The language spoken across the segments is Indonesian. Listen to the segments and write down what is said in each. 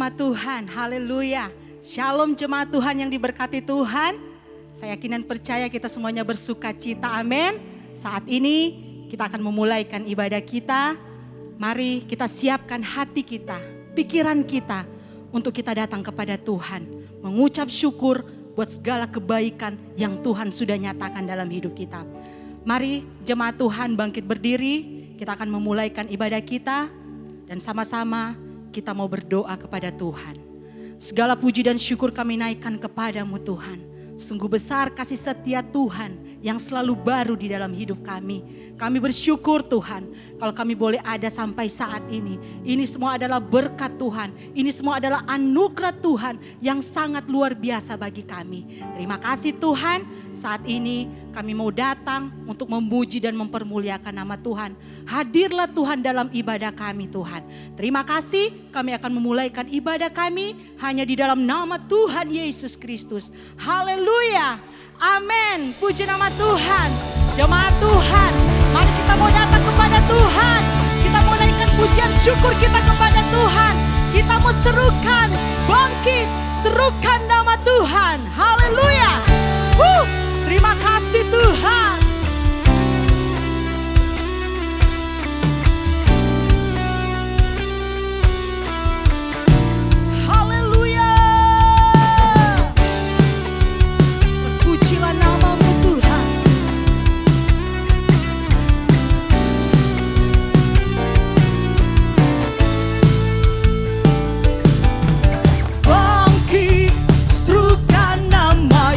jemaat Tuhan, haleluya. Shalom jemaat Tuhan yang diberkati Tuhan. Saya yakin dan percaya kita semuanya bersuka cita, amin. Saat ini kita akan memulaikan ibadah kita. Mari kita siapkan hati kita, pikiran kita untuk kita datang kepada Tuhan. Mengucap syukur buat segala kebaikan yang Tuhan sudah nyatakan dalam hidup kita. Mari jemaat Tuhan bangkit berdiri, kita akan memulaikan ibadah kita. Dan sama-sama kita mau berdoa kepada Tuhan. Segala puji dan syukur kami naikkan kepadamu Tuhan. Sungguh besar kasih setia Tuhan yang selalu baru di dalam hidup kami. Kami bersyukur Tuhan kalau kami boleh ada sampai saat ini. Ini semua adalah berkat Tuhan. Ini semua adalah anugerah Tuhan yang sangat luar biasa bagi kami. Terima kasih Tuhan. Saat ini kami mau datang untuk memuji dan mempermuliakan nama Tuhan. Hadirlah Tuhan dalam ibadah kami Tuhan. Terima kasih, kami akan memulaikan ibadah kami hanya di dalam nama Tuhan Yesus Kristus. Haleluya, amin. Puji nama Tuhan. Jemaat Tuhan, mari kita mau datang kepada Tuhan. Kita mau naikkan pujian syukur kita kepada Tuhan. Kita mau serukan, bangkit, serukan nama Tuhan. Haleluya. Terima kasih Tuhan. Haleluya. Pujilah namamu Tuhan. Bangkit, serukan nama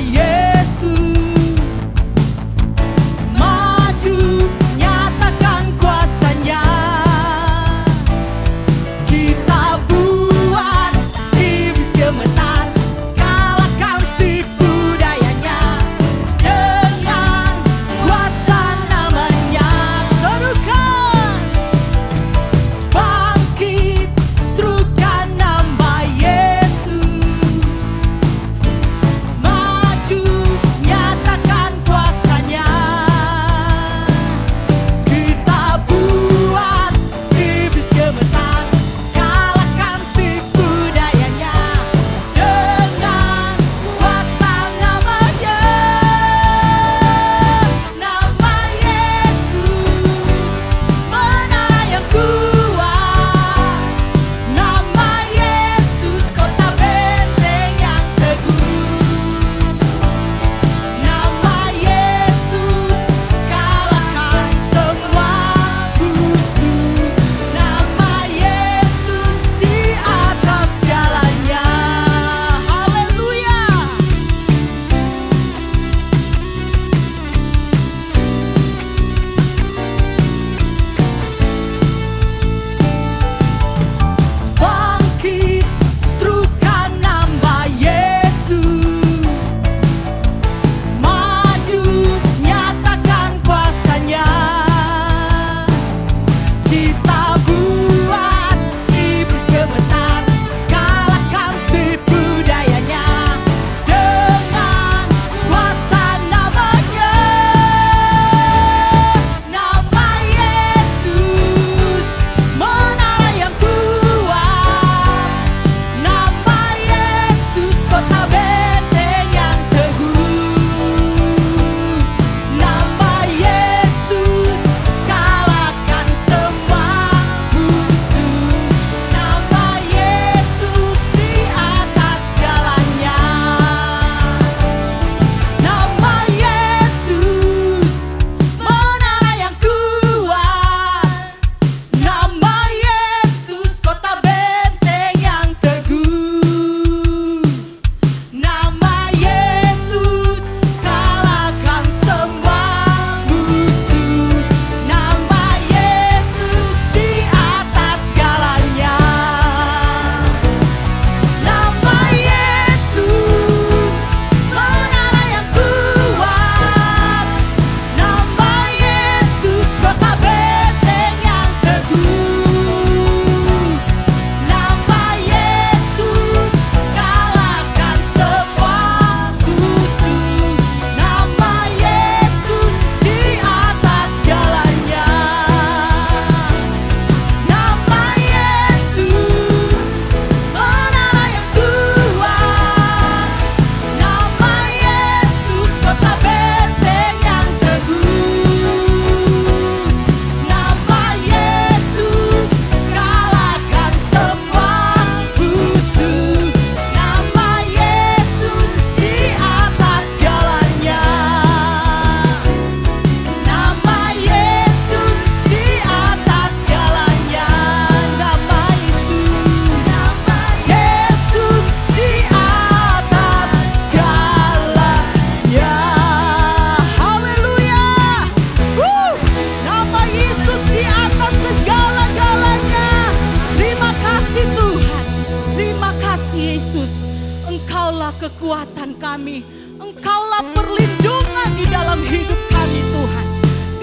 kekuatan kami. Engkaulah perlindungan di dalam hidup kami Tuhan.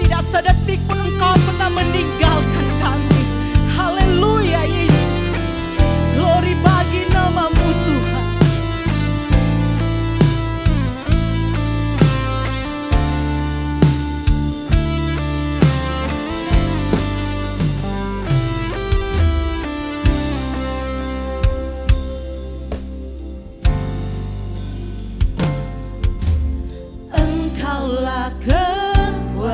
Tidak sedetik pun Engkau pernah meninggalkan kami. Haleluya Yesus. Glory bagi nama-Mu Tuhan. Engkaulah kekuatanku,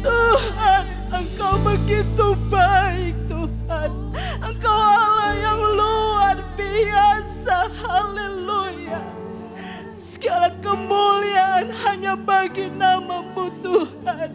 Tuhan, Engkau begitu baik Tuhan. Engkau Allah yang luar biasa. Haleluya. Segala kemuliaan hanya bagi nama-Mu Tuhan.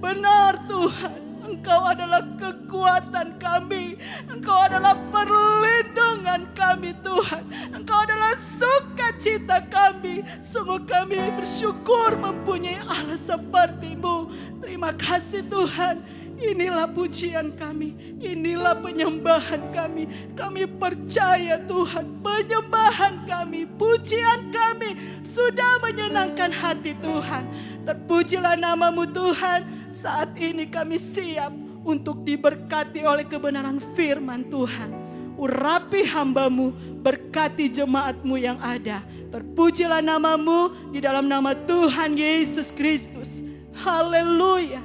Benar Tuhan, Engkau adalah kekuatan kami. Engkau adalah perlindungan kami Tuhan. Engkau adalah sukacita kami. Sungguh kami bersyukur mempunyai Allah seperti-Mu. Terima kasih Tuhan. Inilah pujian kami, inilah penyembahan kami. Kami percaya Tuhan, penyembahan kami, pujian kami sudah menyenangkan hati Tuhan. Terpujilah nama-Mu Tuhan. Saat ini kami siap untuk diberkati oleh kebenaran firman Tuhan. Urapi hamba-Mu, berkati jemaat-Mu yang ada. Terpujilah nama-Mu di dalam nama Tuhan Yesus Kristus. Haleluya.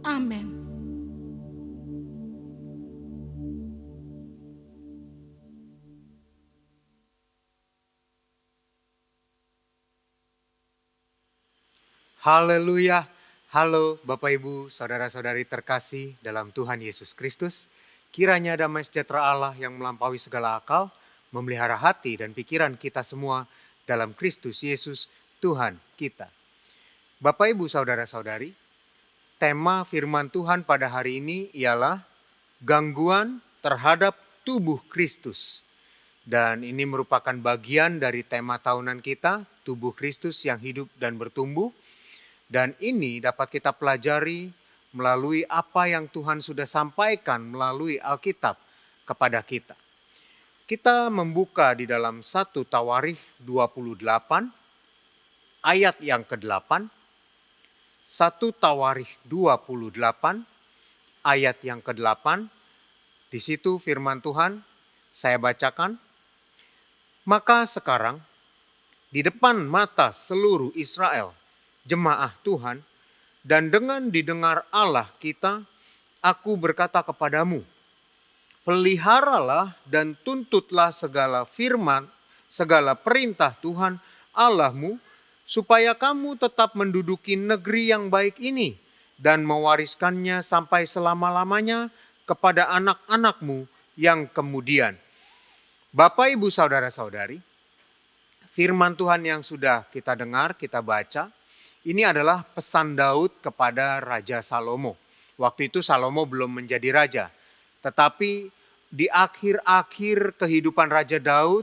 Amin. Haleluya. Halo Bapak Ibu, saudara-saudari terkasih dalam Tuhan Yesus Kristus. Kiranya damai sejahtera Allah yang melampaui segala akal, memelihara hati dan pikiran kita semua dalam Kristus Yesus Tuhan kita. Bapak Ibu, saudara-saudari, tema firman Tuhan pada hari ini ialah gangguan terhadap tubuh Kristus. Dan ini merupakan bagian dari tema tahunan kita, tubuh Kristus yang hidup dan bertumbuh. Dan ini dapat kita pelajari melalui apa yang Tuhan sudah sampaikan melalui Alkitab kepada kita. Kita membuka di dalam 1 Tawarikh 28 ayat yang ke-8. 1 Tawarikh 28 ayat yang ke-8. Di situ firman Tuhan saya bacakan. Maka sekarang di depan mata seluruh Israel, jemaah Tuhan, dan dengan didengar Allah kita, aku berkata kepadamu, peliharalah dan tuntutlah segala firman, segala perintah Tuhan Allahmu, supaya kamu tetap menduduki negeri yang baik ini, dan mewariskannya sampai selama-lamanya kepada anak-anakmu yang kemudian. Bapak, Ibu, Saudara-saudari, firman Tuhan yang sudah kita dengar, kita baca, ini adalah pesan Daud kepada Raja Salomo. Waktu itu Salomo belum menjadi raja. Tetapi di akhir-akhir kehidupan Raja Daud,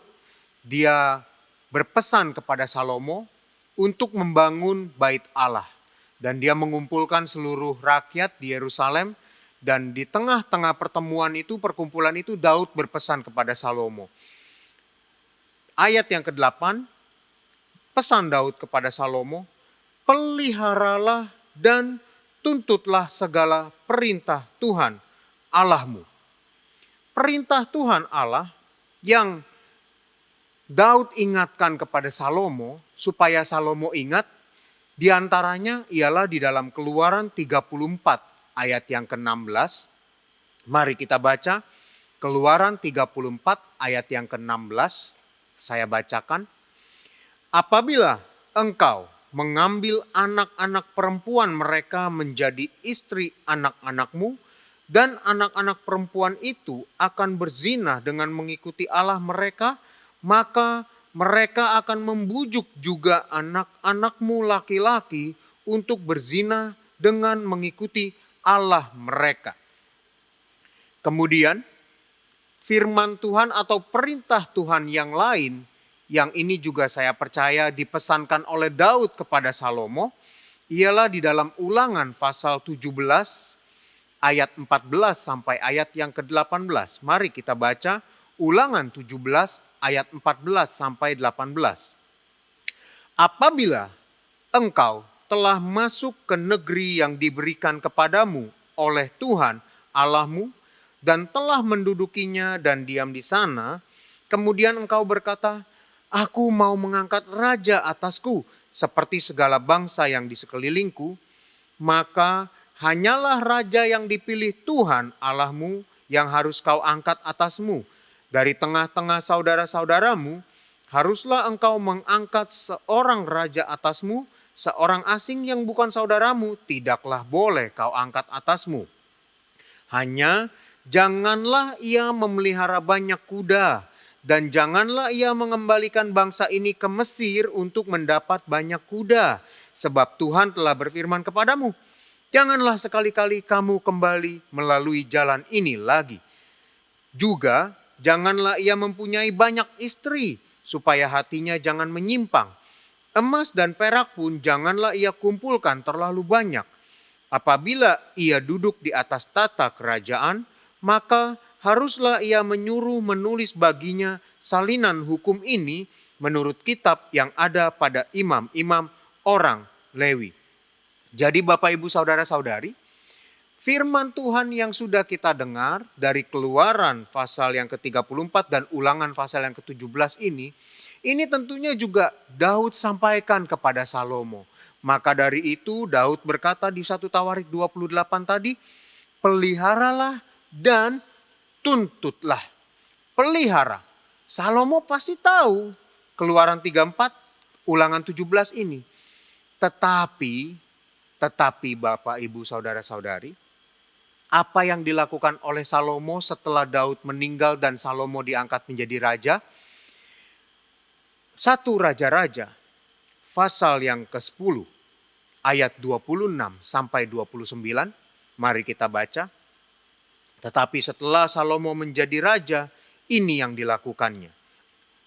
dia berpesan kepada Salomo untuk membangun bait Allah. Dan dia mengumpulkan seluruh rakyat di Yerusalem. Dan di tengah-tengah pertemuan itu, perkumpulan itu, Daud berpesan kepada Salomo. Ayat yang ke-8, pesan Daud kepada Salomo, peliharalah dan tuntutlah segala perintah Tuhan Allahmu. Perintah Tuhan Allah yang Daud ingatkan kepada Salomo supaya Salomo ingat, diantaranya ialah di dalam Keluaran 34 ayat yang ke-16. Mari kita baca Keluaran 34 ayat yang ke-16. Saya bacakan. Apabila engkau mengambil anak-anak perempuan mereka menjadi istri anak-anakmu, dan anak-anak perempuan itu akan berzina dengan mengikuti Allah mereka, maka mereka akan membujuk juga anak-anakmu laki-laki untuk berzina dengan mengikuti Allah mereka. Kemudian firman Tuhan atau perintah Tuhan yang lain, yang ini juga saya percaya dipesankan oleh Daud kepada Salomo, ialah di dalam Ulangan pasal 17 ayat 14 sampai ayat yang ke-18. Mari kita baca Ulangan 17 ayat 14 sampai 18. Apabila engkau telah masuk ke negeri yang diberikan kepadamu oleh Tuhan Allahmu dan telah mendudukinya dan diam di sana, kemudian engkau berkata, aku mau mengangkat raja atasku seperti segala bangsa yang di sekelilingku, maka hanyalah raja yang dipilih Tuhan Allahmu yang harus kau angkat atasmu. Dari tengah-tengah saudara-saudaramu, haruslah engkau mengangkat seorang raja atasmu, seorang asing yang bukan saudaramu, tidaklah boleh kau angkat atasmu. Hanya janganlah ia memelihara banyak kuda, dan janganlah ia mengembalikan bangsa ini ke Mesir untuk mendapat banyak kuda. Sebab Tuhan telah berfirman kepadamu, janganlah sekali-kali kamu kembali melalui jalan ini lagi. Juga janganlah ia mempunyai banyak istri, supaya hatinya jangan menyimpang. Emas dan perak pun janganlah ia kumpulkan terlalu banyak. Apabila ia duduk di atas tata kerajaan, maka haruslah ia menyuruh menulis baginya salinan hukum ini menurut kitab yang ada pada imam-imam orang Lewi. Jadi Bapak Ibu Saudara-saudari, firman Tuhan yang sudah kita dengar dari Keluaran pasal yang ke-34 dan Ulangan pasal yang ke-17 ini tentunya juga Daud sampaikan kepada Salomo. Maka dari itu Daud berkata di 1 Tawarik 28 tadi, peliharalah dan tuntutlah. Pelihara. Salomo pasti tahu Keluaran 34, Ulangan 17 ini. Tetapi Bapak Ibu Saudara-saudari, apa yang dilakukan oleh Salomo setelah Daud meninggal dan Salomo diangkat menjadi raja? 1 Raja-Raja pasal yang ke-10 ayat 26 sampai 29. Mari kita baca. Tetapi setelah Salomo menjadi raja, ini yang dilakukannya.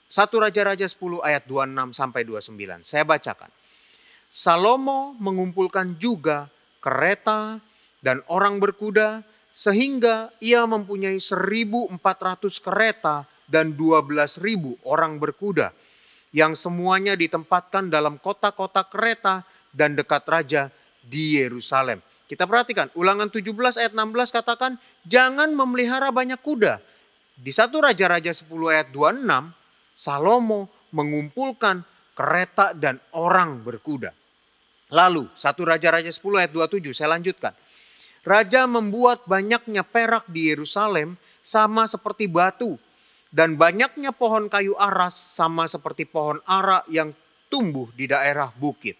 1 Raja-Raja 10 ayat 26 sampai 29. Saya bacakan. Salomo mengumpulkan juga kereta dan orang berkuda sehingga ia mempunyai 1.400 kereta dan 12.000 orang berkuda yang semuanya ditempatkan dalam kota-kota kereta dan dekat raja di Yerusalem. Kita perhatikan Ulangan 17 ayat 16 katakan jangan memelihara banyak kuda. Di 1 Raja-Raja 10 ayat 26 Salomo mengumpulkan kereta dan orang berkuda. Lalu 1 Raja-Raja 10 ayat 27 saya lanjutkan. Raja membuat banyaknya perak di Yerusalem sama seperti batu. Dan banyaknya pohon kayu aras sama seperti pohon ara yang tumbuh di daerah bukit.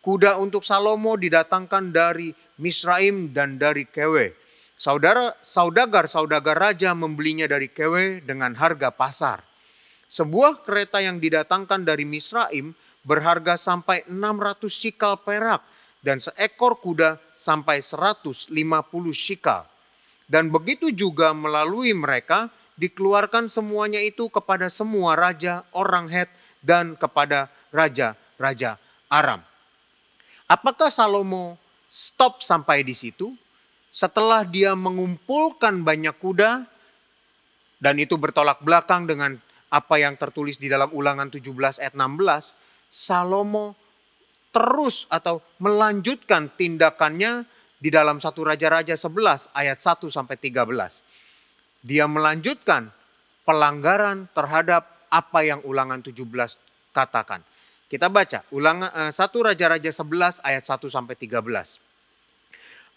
Kuda untuk Salomo didatangkan dari Misraim dan dari Kewe. Saudagar raja membelinya dari Kewe dengan harga pasar. Sebuah kereta yang didatangkan dari Misraim berharga sampai 600 shikal perak dan seekor kuda sampai 150 shikal. Dan begitu juga melalui mereka dikeluarkan semuanya itu kepada semua raja orang Het dan kepada raja-raja Aram. Apakah Salomo stop sampai di situ? Setelah dia mengumpulkan banyak kuda dan itu bertolak belakang dengan apa yang tertulis di dalam Ulangan 17 ayat 16, Salomo terus atau melanjutkan tindakannya di dalam 1 Raja-Raja 11 ayat 1 sampai 13. Dia melanjutkan pelanggaran terhadap apa yang Ulangan 17 katakan. Kita baca Ulangan 1 Raja-Raja 11 ayat 1 sampai 13.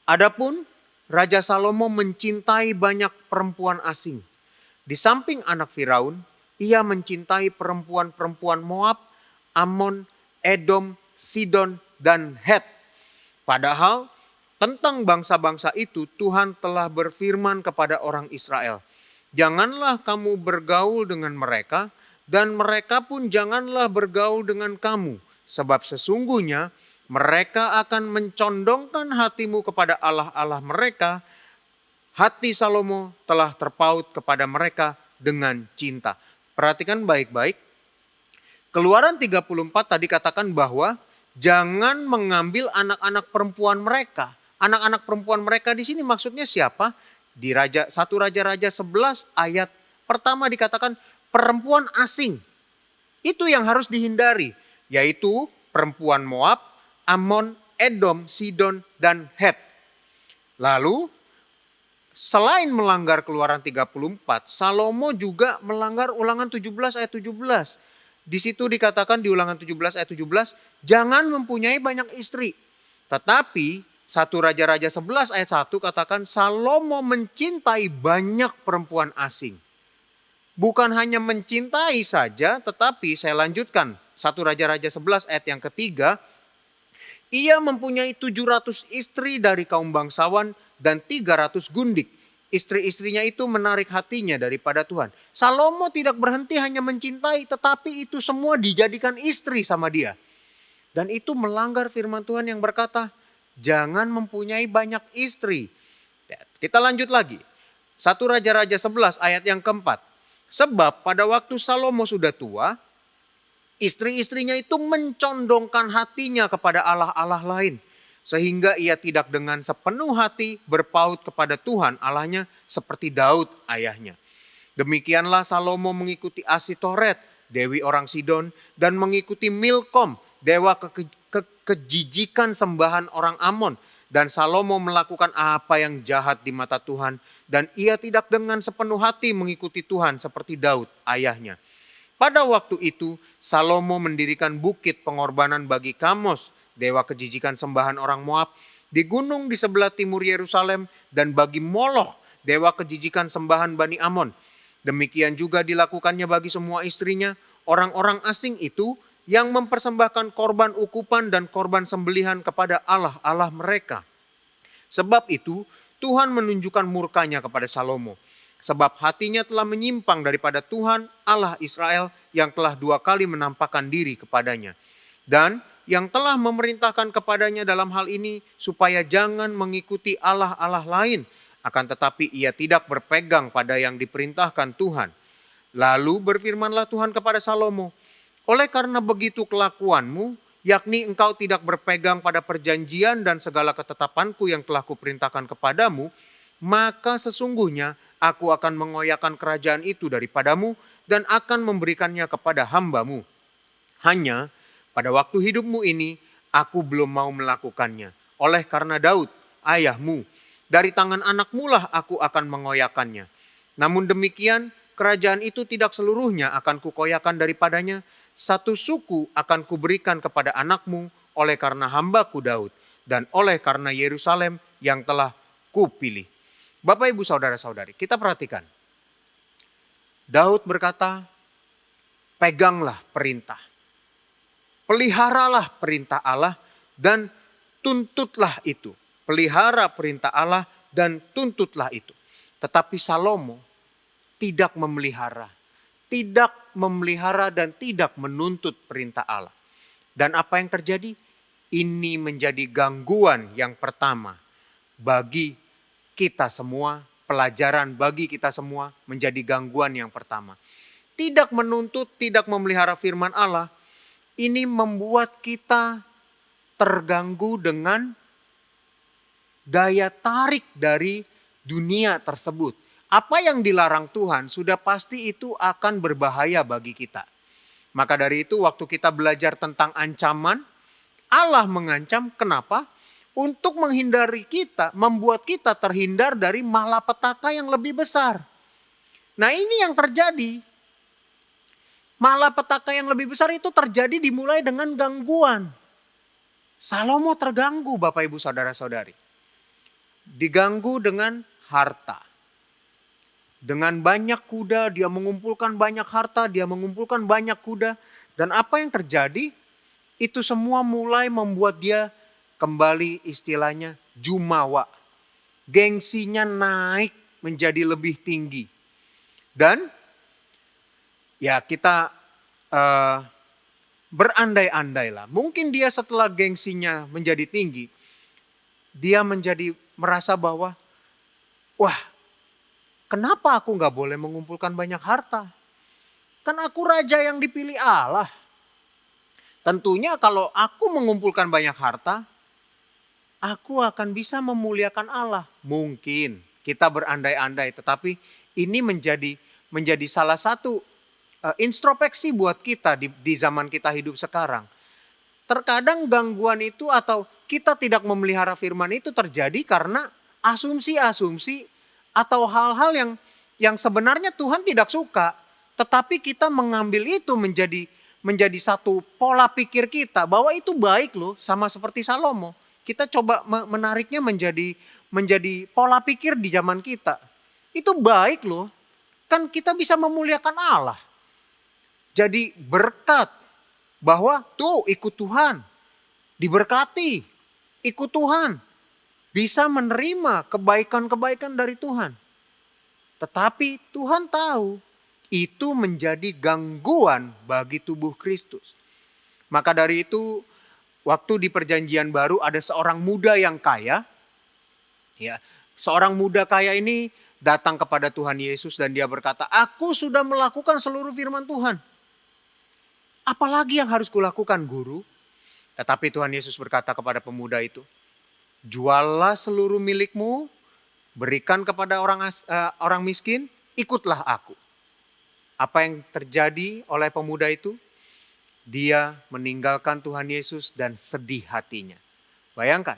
Adapun Raja Salomo mencintai banyak perempuan asing. Di samping anak Firaun, ia mencintai perempuan-perempuan Moab, Ammon, Edom, Sidon, dan Het. Padahal tentang bangsa-bangsa itu Tuhan telah berfirman kepada orang Israel. Janganlah kamu bergaul dengan mereka dan mereka pun janganlah bergaul dengan kamu. Sebab sesungguhnya mereka akan mencondongkan hatimu kepada Allah-Allah mereka. Hati Salomo telah terpaut kepada mereka dengan cinta. Perhatikan baik-baik. Keluaran 34 tadi katakan bahwa jangan mengambil anak-anak perempuan mereka. Anak-anak perempuan mereka di sini maksudnya siapa? Di 1 Raja-Raja 11 ayat pertama dikatakan perempuan asing. Itu yang harus dihindari. Yaitu perempuan Moab, Ammon, Edom, Sidon, dan Het. Lalu selain melanggar Keluaran 34, Salomo juga melanggar Ulangan 17 ayat 17. Di situ dikatakan di Ulangan 17 ayat 17, jangan mempunyai banyak istri. Tetapi 1 Raja-Raja 11 ayat 1 katakan Salomo mencintai banyak perempuan asing. Bukan hanya mencintai saja, tetapi saya lanjutkan. 1 Raja-Raja 11 ayat yang ketiga. Ia mempunyai 700 istri dari kaum bangsawan dan 300 gundik. Istri-istrinya itu menarik hatinya daripada Tuhan. Salomo tidak berhenti hanya mencintai, tetapi itu semua dijadikan istri sama dia. Dan itu melanggar firman Tuhan yang berkata, jangan mempunyai banyak istri. Kita lanjut lagi. 1 Raja-Raja 11 ayat yang keempat. Sebab pada waktu Salomo sudah tua, istri-istrinya itu mencondongkan hatinya kepada allah-allah lain. Sehingga ia tidak dengan sepenuh hati berpaut kepada Tuhan Allahnya seperti Daud ayahnya. Demikianlah Salomo mengikuti Asitoret, dewi orang Sidon, dan mengikuti Milkom, dewa kejijikan sembahan orang Amon. Dan Salomo melakukan apa yang jahat di mata Tuhan, dan ia tidak dengan sepenuh hati mengikuti Tuhan seperti Daud ayahnya. Pada waktu itu Salomo mendirikan bukit pengorbanan bagi Kamos, dewa kejijikan sembahan orang Moab, di gunung di sebelah timur Yerusalem, dan bagi Moloch, dewa kejijikan sembahan Bani Amon. Demikian juga dilakukannya bagi semua istrinya, orang-orang asing itu yang mempersembahkan korban ukupan dan korban sembelihan kepada allah-allah mereka. Sebab itu Tuhan menunjukkan murkanya kepada Salomo. Sebab hatinya telah menyimpang daripada Tuhan Allah Israel yang telah 2 kali menampakkan diri kepadanya. Dan yang telah memerintahkan kepadanya dalam hal ini supaya jangan mengikuti allah-allah lain. Akan tetapi ia tidak berpegang pada yang diperintahkan Tuhan. Lalu berfirmanlah Tuhan kepada Salomo, oleh karena begitu kelakuanmu, yakni engkau tidak berpegang pada perjanjian dan segala ketetapanku yang telah kuperintahkan kepadamu, maka sesungguhnya aku akan mengoyakkan kerajaan itu daripadamu dan akan memberikannya kepada hambamu. Hanya pada waktu hidupmu ini aku belum mau melakukannya. Oleh karena Daud, ayahmu, dari tangan anakmu lah aku akan mengoyakkannya. Namun demikian kerajaan itu tidak seluruhnya akan kukoyakan daripadanya. Satu suku akan kuberikan kepada anakmu oleh karena hambaku Daud. Dan oleh karena Yerusalem yang telah kupilih. Bapak ibu saudara-saudari, kita perhatikan. Daud berkata, peganglah perintah. Peliharalah perintah Allah dan tuntutlah itu. Pelihara perintah Allah dan tuntutlah itu. Tetapi Salomo tidak memelihara. Tidak memelihara dan tidak menuntut perintah Allah. Dan apa yang terjadi? Ini menjadi gangguan yang pertama bagi kita semua, pelajaran bagi kita semua menjadi gangguan yang pertama. Tidak menuntut, tidak memelihara firman Allah, ini membuat kita terganggu dengan daya tarik dari dunia tersebut. Apa yang dilarang Tuhan sudah pasti itu akan berbahaya bagi kita. Maka dari itu waktu kita belajar tentang ancaman, Allah mengancam, kenapa? Untuk menghindari kita, membuat kita terhindar dari malapetaka yang lebih besar. Nah ini yang terjadi. Malapetaka yang lebih besar itu terjadi dimulai dengan gangguan. Salomo terganggu Bapak Ibu Saudara-saudari. Diganggu dengan harta. Dengan banyak kuda, dia mengumpulkan banyak harta, dia mengumpulkan banyak kuda. Dan apa yang terjadi? Itu semua mulai membuat dia kembali istilahnya jumawa. Gengsinya naik menjadi lebih tinggi. Dan ya kita berandai-andailah. Mungkin dia setelah gengsinya menjadi tinggi, dia menjadi merasa bahwa, wah kenapa aku gak boleh mengumpulkan banyak harta? Kan aku raja yang dipilih Allah. Tentunya kalau aku mengumpulkan banyak harta, aku akan bisa memuliakan Allah. Mungkin kita berandai-andai, tetapi ini menjadi salah satu introspeksi buat kita di zaman kita hidup sekarang. Terkadang gangguan itu atau kita tidak memelihara firman itu terjadi karena asumsi-asumsi atau hal-hal yang sebenarnya Tuhan tidak suka. Tetapi kita mengambil itu menjadi satu pola pikir kita bahwa itu baik loh, sama seperti Salomo. Kita coba menariknya menjadi pola pikir di zaman kita. Itu baik loh. kan kita bisa memuliakan Allah. Jadi berkat bahwa tuh ikut Tuhan, diberkati, ikut Tuhan, bisa menerima kebaikan-kebaikan dari Tuhan. Tetapi Tuhan tahu itu menjadi gangguan bagi tubuh Kristus. Maka dari itu waktu di perjanjian baru ada seorang muda yang kaya. Ya, seorang muda kaya ini datang kepada Tuhan Yesus dan dia berkata, "Aku sudah melakukan seluruh firman Tuhan. Apalagi yang harus kulakukan, Guru?" Tetapi Tuhan Yesus berkata kepada pemuda itu, "Juallah seluruh milikmu, berikan kepada orang miskin, ikutlah aku." Apa yang terjadi oleh pemuda itu? Dia meninggalkan Tuhan Yesus dan sedih hatinya. Bayangkan,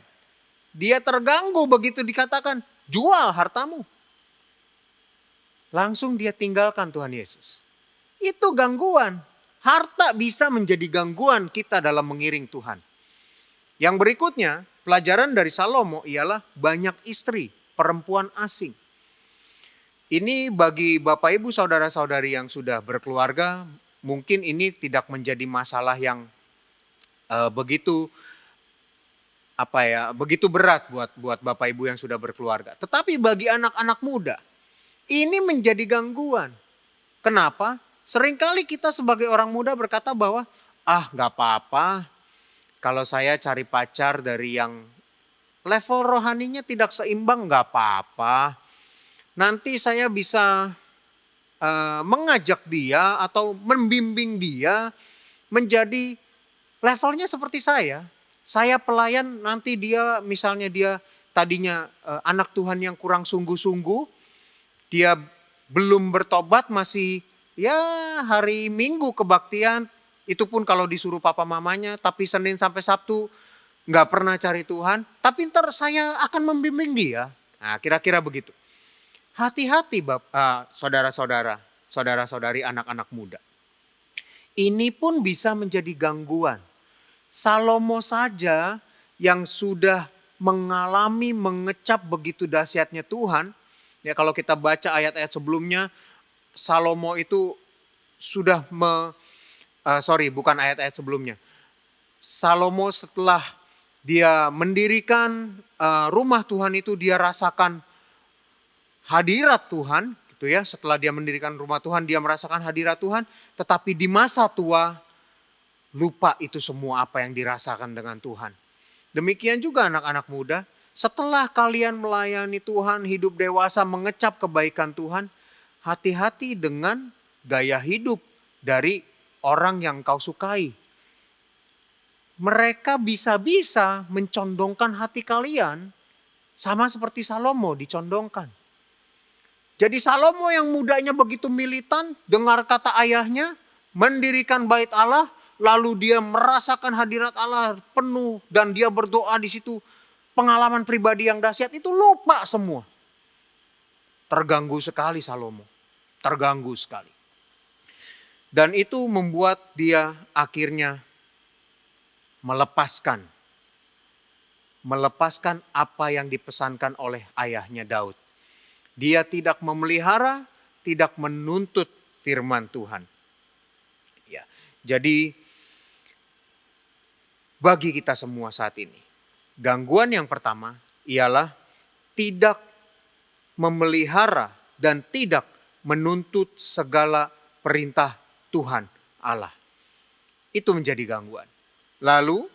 dia terganggu begitu dikatakan, "Jual hartamu." Langsung dia tinggalkan Tuhan Yesus. Itu gangguan. Harta bisa menjadi gangguan kita dalam mengiring Tuhan. Yang berikutnya, pelajaran dari Salomo ialah banyak istri, perempuan asing. Ini bagi Bapak Ibu saudara-saudari yang sudah berkeluarga, mungkin ini tidak menjadi masalah yang begitu berat buat Bapak Ibu yang sudah berkeluarga. Tetapi bagi anak-anak muda, ini menjadi gangguan. Kenapa? Seringkali kita sebagai orang muda berkata bahwa, gak apa-apa kalau saya cari pacar dari yang level rohaninya tidak seimbang, gak apa-apa. Nanti saya bisa mengajak dia atau membimbing dia menjadi levelnya seperti saya. Saya pelayan, nanti dia misalnya dia tadinya anak Tuhan yang kurang sungguh-sungguh. Dia belum bertobat, masih hari Minggu kebaktian, itu pun kalau disuruh papa mamanya, tapi Senin sampai Sabtu nggak pernah cari Tuhan, tapi ntar saya akan membimbing dia. Nah, kira-kira begitu. Hati-hati saudara-saudara, saudara-saudari anak-anak muda. Ini pun bisa menjadi gangguan. Salomo saja yang sudah mengalami mengecap begitu dahsyatnya Tuhan, ya kalau kita baca ayat-ayat sebelumnya, Salomo itu sudah bukan ayat-ayat sebelumnya. Salomo setelah dia mendirikan rumah Tuhan itu, dia rasakan hadirat Tuhan, gitu ya. Setelah dia mendirikan rumah Tuhan, dia merasakan hadirat Tuhan, tetapi di masa tua lupa itu semua apa yang dirasakan dengan Tuhan. Demikian juga anak-anak muda, setelah kalian melayani Tuhan, hidup dewasa, mengecap kebaikan Tuhan, hati-hati dengan gaya hidup dari orang yang kau sukai. Mereka bisa-bisa mencondongkan hati kalian sama seperti Salomo dicondongkan. Jadi Salomo yang mudanya begitu militan, dengar kata ayahnya, mendirikan bait Allah, lalu dia merasakan hadirat Allah penuh dan dia berdoa di situ, pengalaman pribadi yang dahsyat, itu lupa semua. Terganggu sekali Salomo. Terganggu sekali. Dan itu membuat dia akhirnya melepaskan apa yang dipesankan oleh ayahnya Daud. Dia tidak memelihara, tidak menuntut firman Tuhan. Ya, jadi bagi kita semua saat ini, gangguan yang pertama ialah tidak memelihara dan tidak menuntut segala perintah Tuhan Allah. Itu menjadi gangguan. Lalu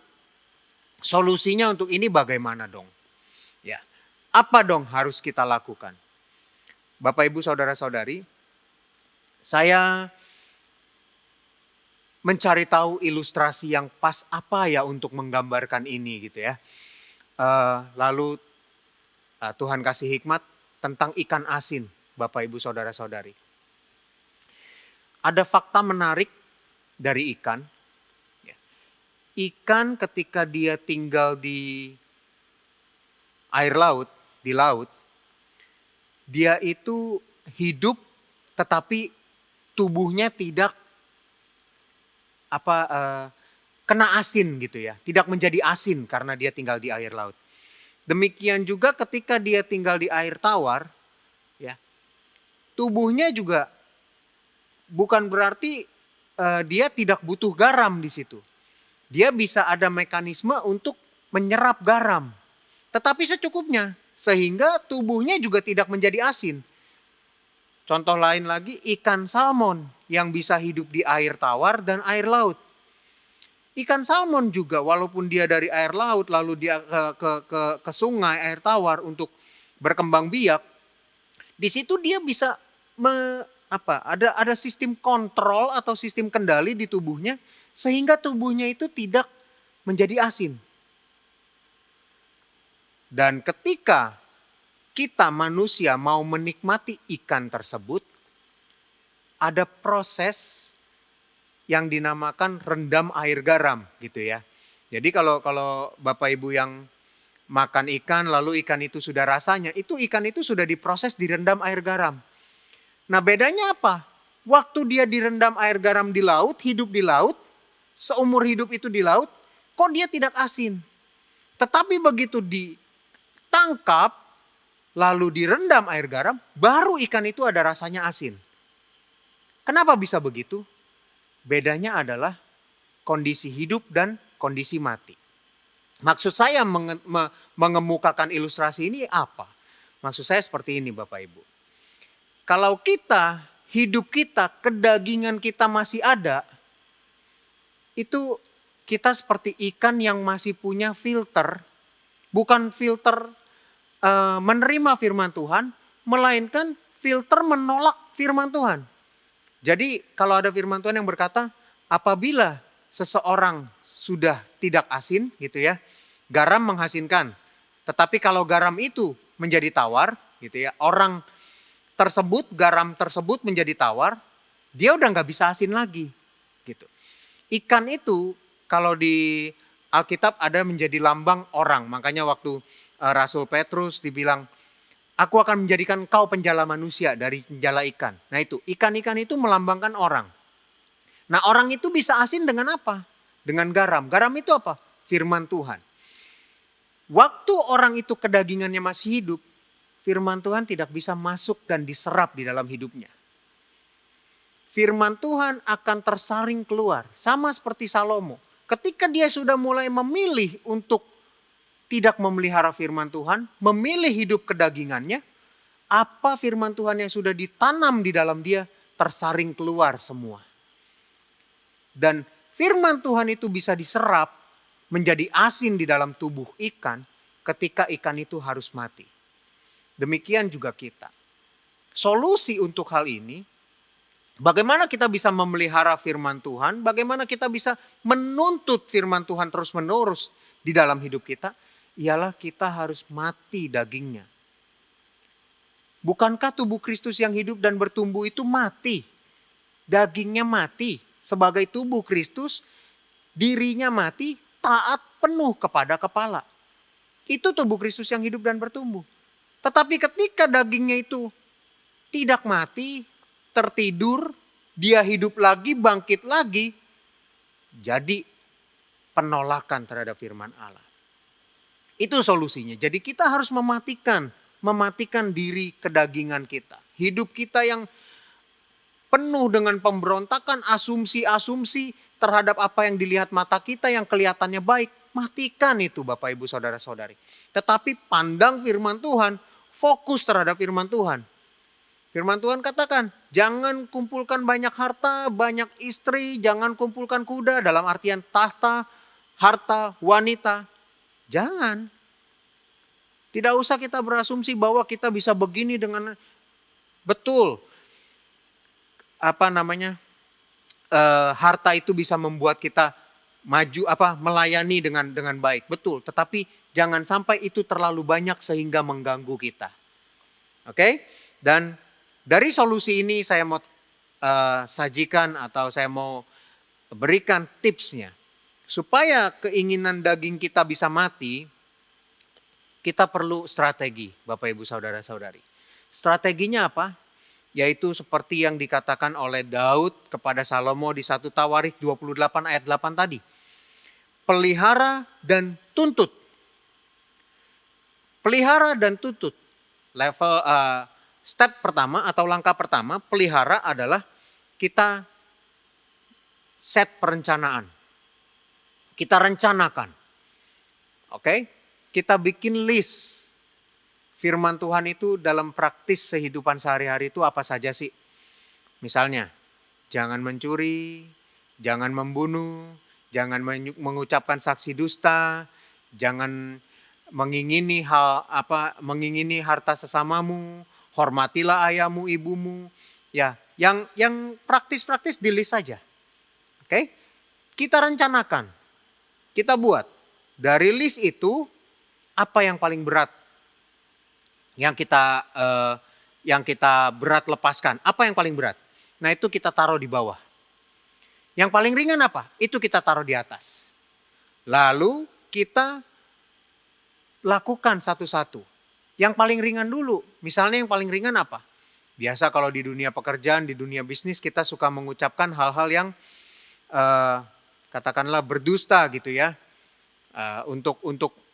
solusinya untuk ini bagaimana dong? Ya, apa dong harus kita lakukan? Bapak Ibu saudara-saudari, saya mencari tahu ilustrasi yang pas apa ya untuk menggambarkan ini gitu ya. Lalu Tuhan kasih hikmat tentang ikan asin. Bapak Ibu saudara-saudari. Ada fakta menarik dari ikan. Ikan ketika dia tinggal di air laut, di laut, dia itu hidup tetapi tubuhnya tidak kena asin gitu ya. Tidak menjadi asin karena dia tinggal di air laut. Demikian juga ketika dia tinggal di air tawar, ya, tubuhnya juga bukan berarti dia tidak butuh garam di situ. Dia bisa ada mekanisme untuk menyerap garam. Tetapi secukupnya, sehingga tubuhnya juga tidak menjadi asin. Contoh lain lagi, ikan salmon yang bisa hidup di air tawar dan air laut. Ikan salmon juga walaupun dia dari air laut lalu dia ke sungai, air tawar untuk berkembang biak, di situ dia bisa ada sistem kontrol atau sistem kendali di tubuhnya sehingga tubuhnya itu tidak menjadi asin. Dan ketika kita manusia mau menikmati ikan tersebut, ada proses yang dinamakan rendam air garam gitu ya. Jadi kalau Bapak Ibu yang makan ikan lalu ikan itu sudah rasanya, itu ikan itu sudah diproses direndam air garam. Nah bedanya apa? Waktu dia direndam air garam di laut, hidup di laut, seumur hidup itu di laut, kok dia tidak asin. Tetapi begitu ditangkap, lalu direndam air garam, baru ikan itu ada rasanya asin. Kenapa bisa begitu? Bedanya adalah kondisi hidup dan kondisi mati. Maksud saya mengemukakan ilustrasi ini apa? Maksud saya seperti ini Bapak Ibu. Kalau kita, hidup kita, kedagingan kita masih ada, itu kita seperti ikan yang masih punya filter. Bukan filter menerima firman Tuhan, melainkan filter menolak firman Tuhan. Jadi kalau ada firman Tuhan yang berkata, apabila seseorang sudah tidak asin gitu ya, garam menghasinkan. Tetapi kalau garam itu menjadi tawar gitu ya, orang tersebut, garam tersebut menjadi tawar, dia udah nggak bisa asin lagi gitu. Ikan itu kalau di Alkitab ada menjadi lambang orang. Makanya waktu Rasul Petrus dibilang, aku akan menjadikan kau penjala manusia dari penjala ikan. Nah itu, ikan-ikan itu melambangkan orang. Nah orang itu bisa asin dengan apa? Dengan garam. Garam itu apa? Firman Tuhan. Waktu orang itu kedagingannya masih hidup, firman Tuhan tidak bisa masuk dan diserap di dalam hidupnya. Firman Tuhan akan tersaring keluar. Sama seperti Salomo. Ketika dia sudah mulai memilih untuk tidak memelihara firman Tuhan, memilih hidup kedagingannya, apa firman Tuhan yang sudah ditanam di dalam dia tersaring keluar semua. Dan firman Tuhan itu bisa diserap menjadi asin di dalam tubuh ikan ketika ikan itu harus mati. Demikian juga kita. Solusi untuk hal ini, bagaimana kita bisa memelihara firman Tuhan, bagaimana kita bisa menuntut firman Tuhan terus-menerus di dalam hidup kita, ialah kita harus mati dagingnya. Bukankah tubuh Kristus yang hidup dan bertumbuh itu mati? Dagingnya mati. Sebagai tubuh Kristus, dirinya mati, taat penuh kepada kepala. Itu tubuh Kristus yang hidup dan bertumbuh. Tetapi ketika dagingnya itu tidak mati, tertidur, dia hidup lagi, bangkit lagi, jadi penolakan terhadap firman Allah. Itu solusinya. Jadi kita harus mematikan diri kedagingan kita. Hidup kita yang penuh dengan pemberontakan, asumsi-asumsi terhadap apa yang dilihat mata kita yang kelihatannya baik. Matikan itu Bapak Ibu Saudara-saudari. Tetapi pandang firman Tuhan, fokus terhadap firman Tuhan. Firman Tuhan katakan, jangan kumpulkan banyak harta, banyak istri, jangan kumpulkan kuda dalam artian tahta, harta, wanita. Jangan. Tidak usah kita berasumsi bahwa kita bisa begini dengan betul. Harta itu bisa membuat kita maju melayani dengan baik. Betul, tetapi jangan sampai itu terlalu banyak sehingga mengganggu kita. Oke? Dan dari solusi ini saya mau sajikan atau saya mau berikan tipsnya. Supaya keinginan daging kita bisa mati, kita perlu strategi Bapak Ibu Saudara-saudari. Strateginya apa? Yaitu seperti yang dikatakan oleh Daud kepada Salomo di 1 Tawarikh 28 ayat 8 tadi. Pelihara dan tuntut. Pelihara dan tuntut. Level step pertama atau langkah pertama pelihara adalah kita set perencanaan. Kita rencanakan. Oke? Kita bikin list. Firman Tuhan itu dalam praktis kehidupan sehari-hari itu apa saja sih? Misalnya, jangan mencuri, jangan membunuh, jangan mengucapkan saksi dusta, jangan mengingini harta sesamamu, hormatilah ayahmu, ibumu. Ya, yang praktis-praktis di list saja. Oke? Kita rencanakan. Kita buat. Dari list itu apa yang paling berat yang kita berat lepaskan? Apa yang paling berat? Nah, itu kita taruh di bawah. Yang paling ringan apa? Itu kita taruh di atas. Lalu kita lakukan satu-satu. Yang paling ringan dulu. Misalnya yang paling ringan apa? Biasa kalau di dunia pekerjaan, di dunia bisnis kita suka mengucapkan hal-hal yang katakanlah berdusta gitu ya. Untuk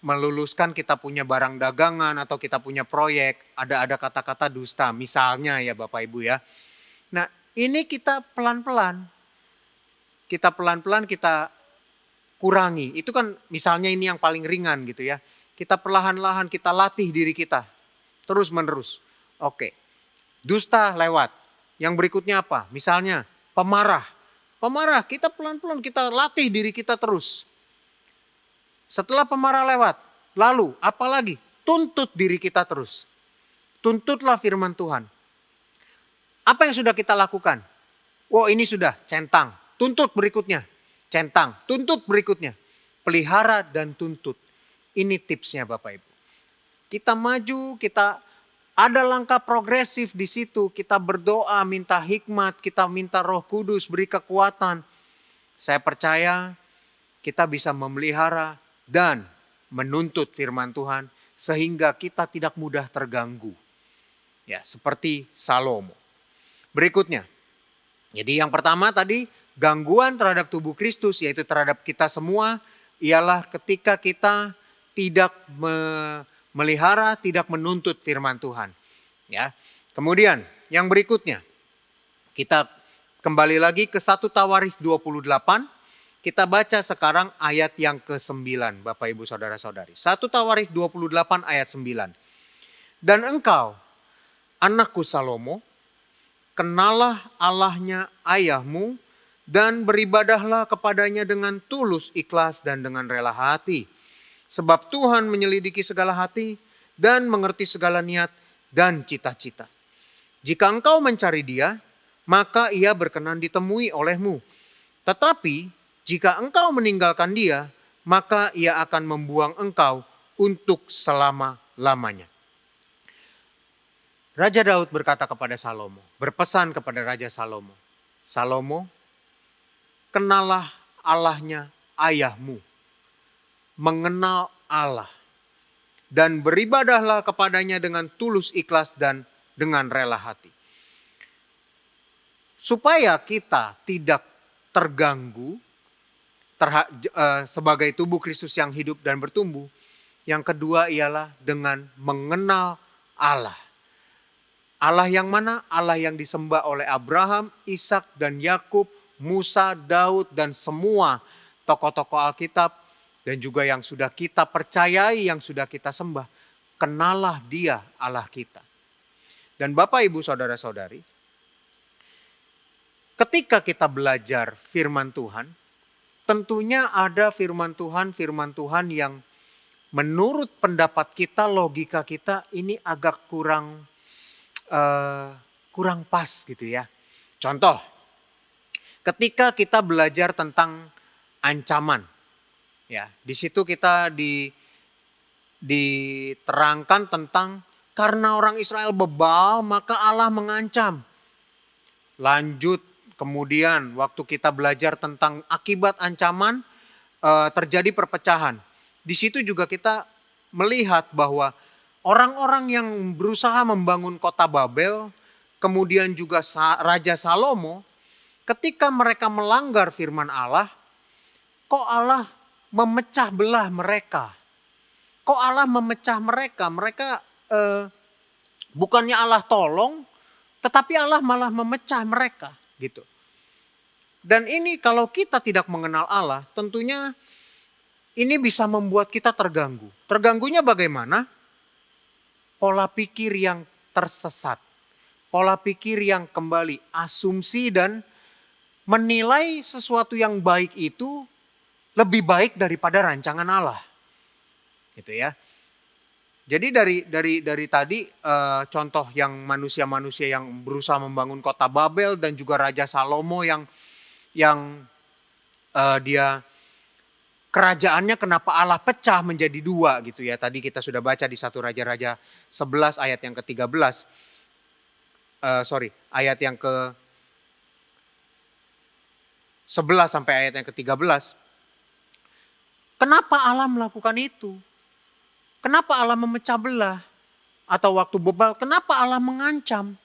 meluluskan kita punya barang dagangan atau kita punya proyek. Ada kata-kata dusta misalnya ya Bapak Ibu ya. Nah ini kita pelan-pelan. Kita kurangi. Itu kan misalnya ini yang paling ringan gitu ya. Kita perlahan-lahan kita latih diri kita. Terus menerus. Oke. Dusta lewat. Yang berikutnya apa? Misalnya pemarah. Pemarah kita pelan-pelan kita latih diri kita terus. Setelah pemarah lewat. Lalu apa lagi? Tuntut diri kita terus. Tuntutlah firman Tuhan. Apa yang sudah kita lakukan? Oh ini sudah centang. Tuntut berikutnya. Centang. Tuntut berikutnya. Pelihara dan tuntut. Ini tipsnya Bapak Ibu. Kita maju, kita ada langkah progresif di situ. Kita berdoa, minta hikmat, kita minta Roh Kudus, beri kekuatan. Saya percaya kita bisa memelihara dan menuntut firman Tuhan sehingga kita tidak mudah terganggu. Ya, seperti Salomo. Berikutnya. Jadi yang pertama tadi gangguan terhadap tubuh Kristus yaitu terhadap kita semua ialah ketika kita tidak memelihara, tidak menuntut firman Tuhan. Ya. Kemudian yang berikutnya, kita kembali lagi ke 1 Tawarikh 28. Kita baca sekarang ayat yang ke-9 Bapak Ibu Saudara-saudari. 1 Tawarikh 28 ayat 9. Dan engkau, anakku Salomo, kenalah Allahnya ayahmu dan beribadahlah kepadanya dengan tulus, ikhlas dan dengan rela hati. Sebab Tuhan menyelidiki segala hati dan mengerti segala niat dan cita-cita. Jika engkau mencari Dia, maka Ia berkenan ditemui olehmu. Tetapi jika engkau meninggalkan Dia, maka Ia akan membuang engkau untuk selama-lamanya. Raja Daud berkata kepada Salomo, berpesan kepada Raja Salomo. Salomo, kenalah Allahnya ayahmu. Mengenal Allah dan beribadahlah kepadanya dengan tulus, ikhlas dan dengan rela hati. Supaya kita tidak terganggu sebagai tubuh Kristus yang hidup dan bertumbuh. Yang kedua ialah dengan mengenal Allah. Allah yang mana? Allah yang disembah oleh Abraham, Ishak dan Yakub, Musa, Daud dan semua tokoh-tokoh Alkitab. Dan juga yang sudah kita percayai, yang sudah kita sembah. Kenalah Dia Allah kita. Dan Bapak Ibu Saudara-saudari, ketika kita belajar firman Tuhan, tentunya ada firman Tuhan yang menurut pendapat kita, logika kita ini agak kurang pas gitu ya. Contoh, ketika kita belajar tentang ancaman. Ya, di situ kita diterangkan tentang karena orang Israel bebal maka Allah mengancam. Lanjut kemudian waktu kita belajar tentang akibat ancaman terjadi perpecahan. Di situ juga kita melihat bahwa orang-orang yang berusaha membangun kota Babel, kemudian juga Raja Salomo, ketika mereka melanggar firman Allah, kok Allah memecah belah mereka. Kok Allah memecah mereka? Mereka Bukannya Allah tolong, tetapi Allah malah memecah mereka gitu. Dan ini kalau kita tidak mengenal Allah, tentunya ini bisa membuat kita terganggu. Terganggunya bagaimana? Pola pikir yang tersesat. Pola pikir yang kembali asumsi dan menilai sesuatu yang baik itu lebih baik daripada rancangan Allah. Gitu ya. Jadi dari tadi contoh yang manusia-manusia yang berusaha membangun kota Babel dan juga Raja Salomo yang dia kerajaannya kenapa Allah pecah menjadi dua gitu ya. Tadi kita sudah baca di 1 Raja-Raja 11 ayat yang ke-13. Ayat yang ke-11 sampai ayat yang ke-13. Kenapa Allah melakukan itu? Kenapa Allah memecah belah? Atau waktu bebal, kenapa Allah mengancam?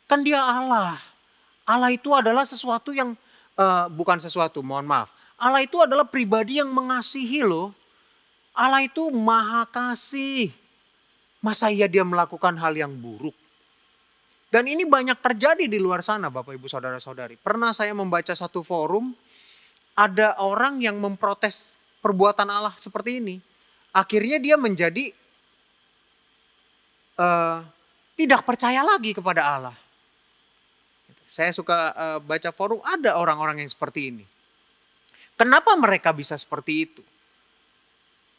Kan dia Allah. Allah itu adalah sesuatu yang, bukan sesuatu, mohon maaf. Allah itu adalah pribadi yang mengasihi loh. Allah itu maha kasih. Masa iya dia melakukan hal yang buruk? Dan ini banyak terjadi di luar sana Bapak Ibu Saudara-saudari. Pernah saya membaca satu forum, ada orang yang memprotes perbuatan Allah seperti ini. Akhirnya dia menjadi tidak percaya lagi kepada Allah. Saya suka baca forum, ada orang-orang yang seperti ini. Kenapa mereka bisa seperti itu?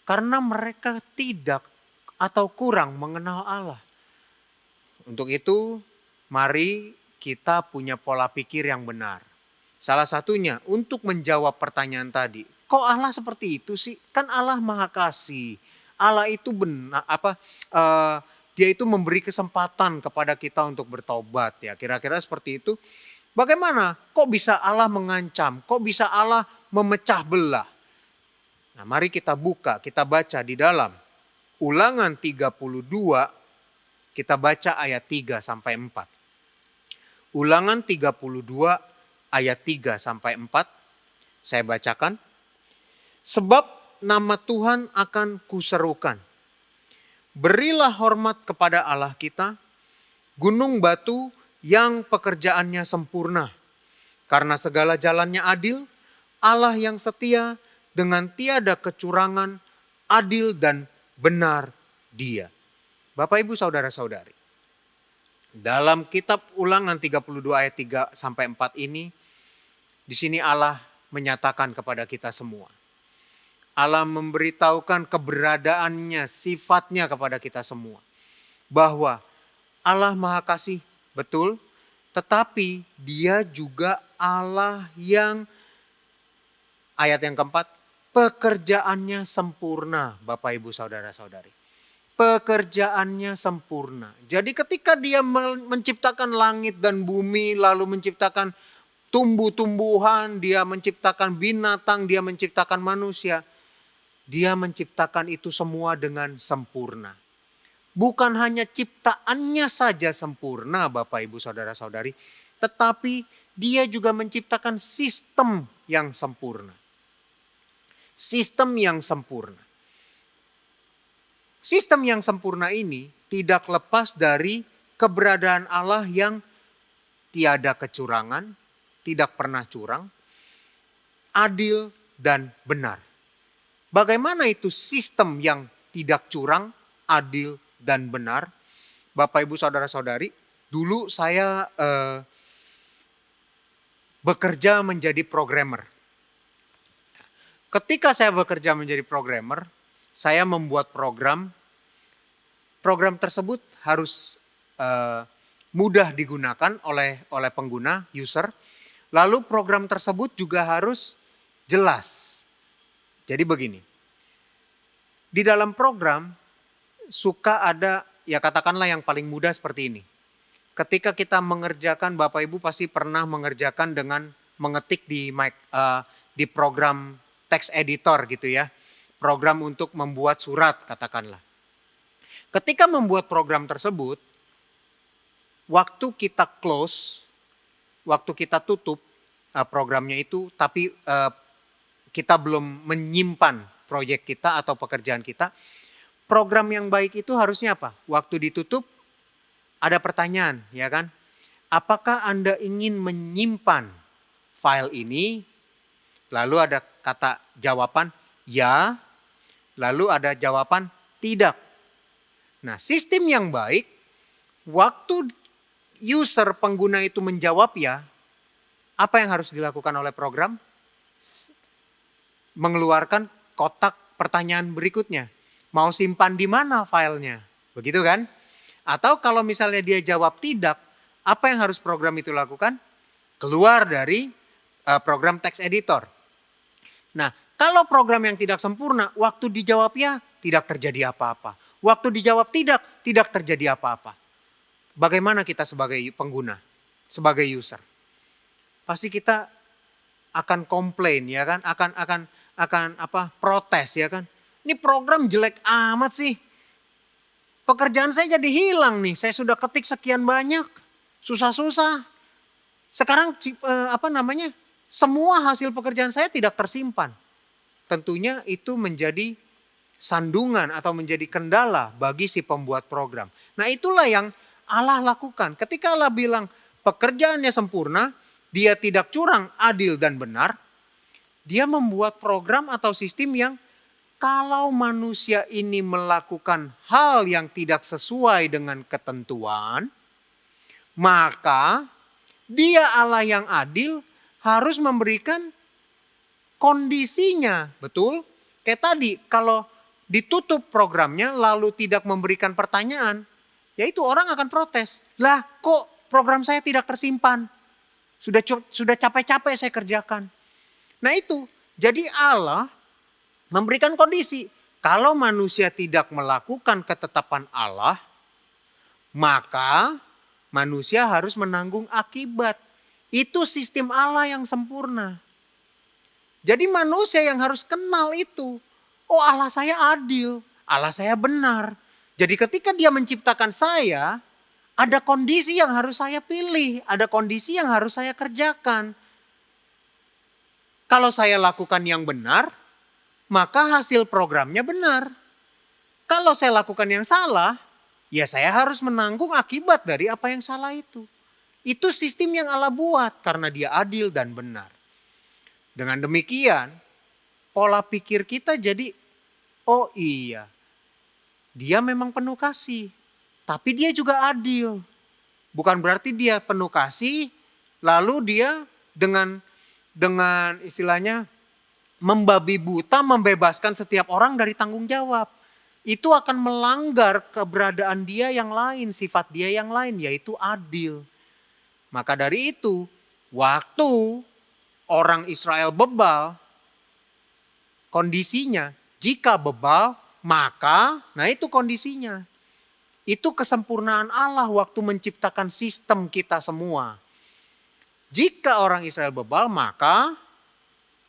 Karena mereka tidak atau kurang mengenal Allah. Untuk itu, mari kita punya pola pikir yang benar. Salah satunya untuk menjawab pertanyaan tadi. Kok Allah seperti itu sih? Kan Allah Maha Kasih. Allah itu benar dia itu memberi kesempatan kepada kita untuk bertobat ya. Kira-kira seperti itu. Bagaimana? Kok bisa Allah mengancam? Kok bisa Allah memecah belah? Nah, mari kita buka, kita baca di dalam Ulangan 32, kita baca ayat 3 sampai 4. Ulangan 32 ayat 3 sampai 4. Saya bacakan. Sebab nama Tuhan akan kuserukan. Berilah hormat kepada Allah kita, gunung batu yang pekerjaannya sempurna. Karena segala jalannya adil, Allah yang setia dengan tiada kecurangan, adil dan benar dia. Bapak Ibu Saudara-saudari, dalam kitab Ulangan 32 ayat 3 sampai 4 ini, di sini Allah menyatakan kepada kita semua. Allah memberitahukan keberadaannya, sifatnya kepada kita semua. Bahwa Allah Maha Kasih, betul, tetapi dia juga Allah yang, ayat yang keempat, pekerjaannya sempurna Bapak Ibu Saudara-saudari. Pekerjaannya sempurna. Jadi ketika dia menciptakan langit dan bumi, lalu menciptakan tumbuh-tumbuhan, dia menciptakan binatang, dia menciptakan manusia. Dia menciptakan itu semua dengan sempurna. Bukan hanya ciptaannya saja sempurna Bapak Ibu Saudara-saudari. Tetapi dia juga menciptakan sistem yang sempurna. Sistem yang sempurna. Sistem yang sempurna ini tidak lepas dari keberadaan Allah yang tiada kecurangan, tidak pernah curang, adil dan benar. Bagaimana itu sistem yang tidak curang, adil dan benar? Bapak Ibu Saudara-saudari, dulu saya bekerja menjadi programmer. Ketika saya bekerja menjadi programmer, saya membuat program. Program tersebut harus mudah digunakan oleh pengguna, user. Lalu program tersebut juga harus jelas. Jadi begini, di dalam program suka ada, ya katakanlah yang paling mudah seperti ini. Ketika kita mengerjakan, Bapak Ibu pasti pernah mengerjakan dengan mengetik di program text editor gitu ya. Program untuk membuat surat katakanlah. Ketika membuat program tersebut, waktu kita close, waktu kita tutup programnya itu, tapi kita belum menyimpan proyek kita atau pekerjaan kita, program yang baik itu harusnya apa? Waktu ditutup ada pertanyaan, ya kan? Apakah Anda ingin menyimpan file ini? Lalu ada kata jawaban ya, lalu ada jawaban tidak. Nah, sistem yang baik, waktu user pengguna itu menjawab ya, apa yang harus dilakukan oleh program? Mengeluarkan kotak pertanyaan berikutnya. Mau simpan di mana filenya? Begitu kan? Atau kalau misalnya dia jawab tidak, apa yang harus program itu lakukan? Keluar dari program text editor. Nah, kalau program yang tidak sempurna, waktu dijawab ya, tidak terjadi apa-apa. Waktu dijawab tidak terjadi apa-apa. Bagaimana kita sebagai pengguna, sebagai user? Pasti kita akan komplain, ya kan? Akan protes, ya kan? Ini program jelek amat sih. Pekerjaan saya jadi hilang nih. Saya sudah ketik sekian banyak, susah-susah. Sekarang semua hasil pekerjaan saya tidak tersimpan. Tentunya itu menjadi sandungan atau menjadi kendala bagi si pembuat program. Nah, itulah yang Allah lakukan. Ketika Allah bilang pekerjaannya sempurna, dia tidak curang, adil dan benar. Dia membuat program atau sistem yang kalau manusia ini melakukan hal yang tidak sesuai dengan ketentuan, maka dia Allah yang adil harus memberikan kondisinya. Betul? Kayak tadi, kalau ditutup programnya lalu tidak memberikan pertanyaan, ya itu orang akan protes. Lah kok program saya tidak tersimpan? Sudah capek-capek saya kerjakan. Nah itu, jadi Allah memberikan kondisi. Kalau manusia tidak melakukan ketetapan Allah, maka manusia harus menanggung akibat. Itu sistem Allah yang sempurna. Jadi manusia yang harus kenal itu. Oh, Allah saya adil, Allah saya benar. Jadi ketika dia menciptakan saya, ada kondisi yang harus saya pilih, ada kondisi yang harus saya kerjakan. Kalau saya lakukan yang benar, maka hasil programnya benar. Kalau saya lakukan yang salah, ya saya harus menanggung akibat dari apa yang salah itu. Itu sistem yang Allah buat karena dia adil dan benar. Dengan demikian, pola pikir kita jadi, oh iya, dia memang penuh kasih, tapi dia juga adil. Bukan berarti dia penuh kasih, lalu dia dengan istilahnya membabi buta membebaskan setiap orang dari tanggung jawab. Itu akan melanggar keberadaan dia yang lain, sifat dia yang lain, yaitu adil. Maka dari itu, waktu orang Israel bebal, kondisinya jika bebal, maka nah itu kondisinya. Itu kesempurnaan Allah waktu menciptakan sistem kita semua. Jika orang Israel bebal, maka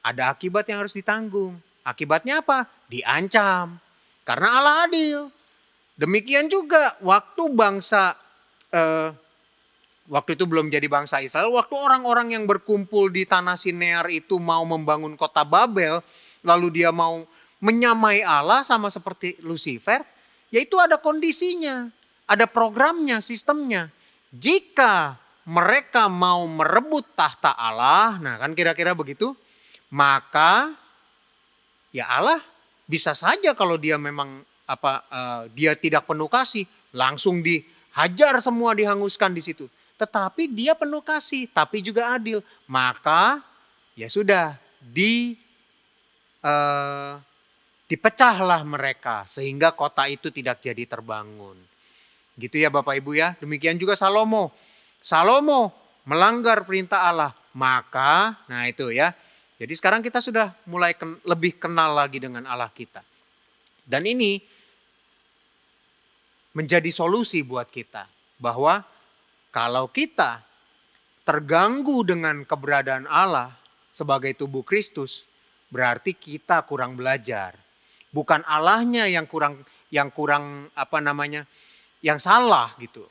ada akibat yang harus ditanggung. Akibatnya apa? Diancam. Karena Allah adil. Demikian juga waktu waktu itu belum jadi bangsa Israel. Waktu orang-orang yang berkumpul di tanah Sinear itu mau membangun kota Babel. Lalu dia mau menyamai Allah sama seperti Lucifer. Yaitu ada kondisinya. Ada programnya, sistemnya. Jika mereka mau merebut tahta Allah. Nah kan kira-kira begitu. Maka ya Allah bisa saja kalau dia memang dia tidak penuh kasih, langsung dihajar semua, dihanguskan di situ. Tetapi dia penuh kasih, tapi juga adil. Maka ya sudah dipecahlah mereka sehingga kota itu tidak jadi terbangun. Gitu ya Bapak Ibu ya. Demikian juga Salomo. Salomo melanggar perintah Allah. Maka nah itu ya. Jadi sekarang kita sudah mulai lebih kenal lagi dengan Allah kita. Dan ini menjadi solusi buat kita. Bahwa kalau kita terganggu dengan keberadaan Allah sebagai tubuh Kristus, berarti kita kurang belajar. Bukan Allahnya yang salah gitu.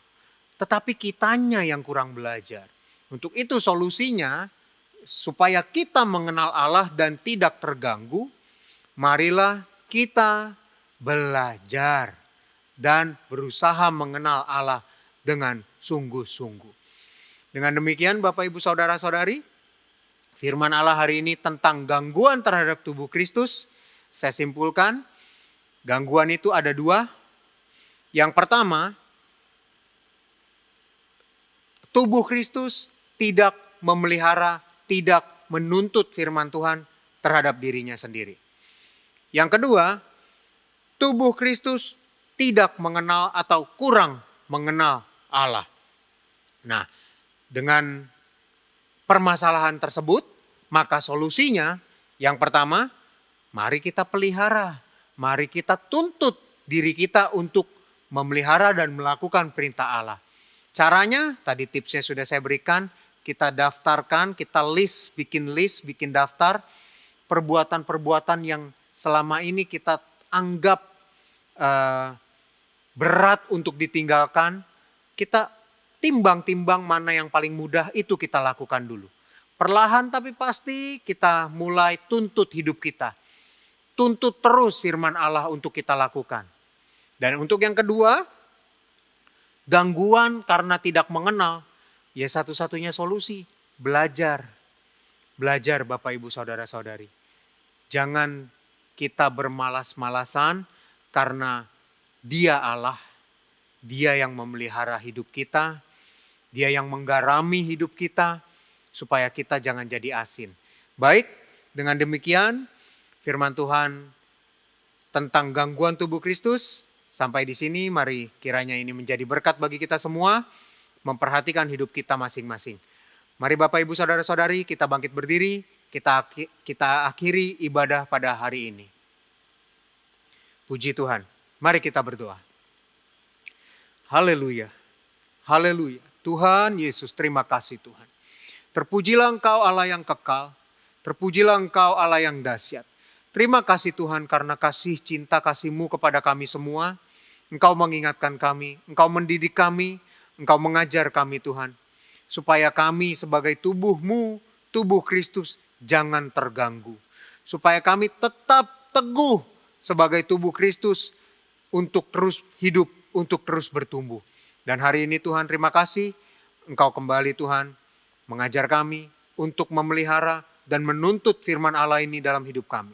Tetapi kitanya yang kurang belajar. Untuk itu solusinya, supaya kita mengenal Allah dan tidak terganggu, marilah kita belajar dan berusaha mengenal Allah dengan sungguh-sungguh. Dengan demikian Bapak Ibu Saudara-saudari, firman Allah hari ini tentang gangguan terhadap tubuh Kristus. Saya simpulkan, gangguan itu ada dua. Yang pertama, tubuh Kristus tidak memelihara, tidak menuntut firman Tuhan terhadap dirinya sendiri. Yang kedua, tubuh Kristus tidak mengenal atau kurang mengenal Allah. Nah, dengan permasalahan tersebut, maka solusinya yang pertama, mari kita pelihara, mari kita tuntut diri kita untuk memelihara dan melakukan perintah Allah. Caranya, tadi tipsnya sudah saya berikan, kita daftarkan, kita bikin daftar perbuatan-perbuatan yang selama ini kita anggap berat untuk ditinggalkan. Kita timbang-timbang mana yang paling mudah, itu kita lakukan dulu. Perlahan tapi pasti kita mulai tuntut hidup kita. Tuntut terus firman Allah untuk kita lakukan. Dan untuk yang kedua, gangguan karena tidak mengenal, ya satu-satunya solusi, belajar. Belajar Bapak Ibu Saudara-saudari. Jangan kita bermalas-malasan karena Dia Allah, Dia yang memelihara hidup kita, Dia yang menggarami hidup kita, supaya kita jangan jadi asin. Baik, dengan demikian firman Tuhan tentang gangguan tubuh Kristus sampai di sini. Mari kiranya ini menjadi berkat bagi kita semua, memperhatikan hidup kita masing-masing. Mari Bapak Ibu Saudara-saudari, kita bangkit berdiri, kita akhiri ibadah pada hari ini. Puji Tuhan, mari kita berdoa. Haleluya, haleluya. Tuhan Yesus, terima kasih Tuhan. Terpujilah Engkau Allah yang kekal, terpujilah Engkau Allah yang dahsyat. Terima kasih Tuhan karena kasih cinta kasih-Mu kepada kami semua. Engkau mengingatkan kami, Engkau mendidik kami, Engkau mengajar kami Tuhan. Supaya kami sebagai tubuh-Mu, tubuh Kristus jangan terganggu. Supaya kami tetap teguh sebagai tubuh Kristus untuk terus hidup, untuk terus bertumbuh. Dan hari ini Tuhan terima kasih, Engkau kembali Tuhan mengajar kami untuk memelihara dan menuntut firman Allah ini dalam hidup kami.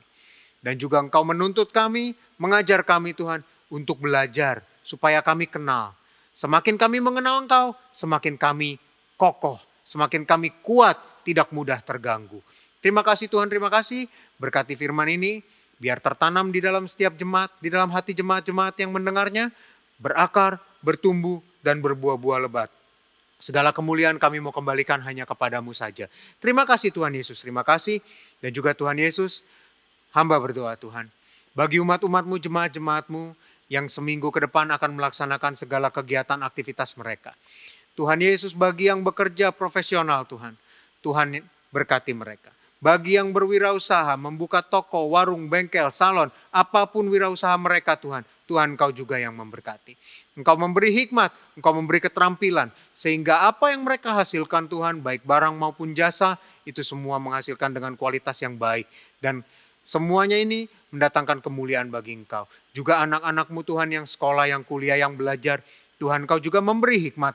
Dan juga Engkau menuntut kami, mengajar kami Tuhan untuk belajar supaya kami kenal. Semakin kami mengenal Engkau, semakin kami kokoh, semakin kami kuat, tidak mudah terganggu. Terima kasih Tuhan, terima kasih. Berkati firman ini, biar tertanam di dalam setiap jemaat, di dalam hati jemaat-jemaat yang mendengarnya, berakar, bertumbuh, dan berbuah-buah lebat. Segala kemuliaan kami mau kembalikan hanya kepadamu saja. Terima kasih Tuhan Yesus, terima kasih. Dan juga Tuhan Yesus, hamba berdoa Tuhan. Bagi umat-umatmu, jemaat-jemaatmu yang seminggu ke depan akan melaksanakan segala kegiatan aktivitas mereka. Tuhan Yesus, bagi yang bekerja profesional Tuhan, Tuhan berkati mereka. Bagi yang berwirausaha, membuka toko, warung, bengkel, salon, apapun wirausaha mereka Tuhan, Tuhan Engkau juga yang memberkati. Engkau memberi hikmat, Engkau memberi keterampilan, sehingga apa yang mereka hasilkan Tuhan, baik barang maupun jasa, itu semua menghasilkan dengan kualitas yang baik. Dan semuanya ini mendatangkan kemuliaan bagi Engkau. Juga anak-anak-Mu Tuhan yang sekolah, yang kuliah, yang belajar, Tuhan Engkau juga memberi hikmat.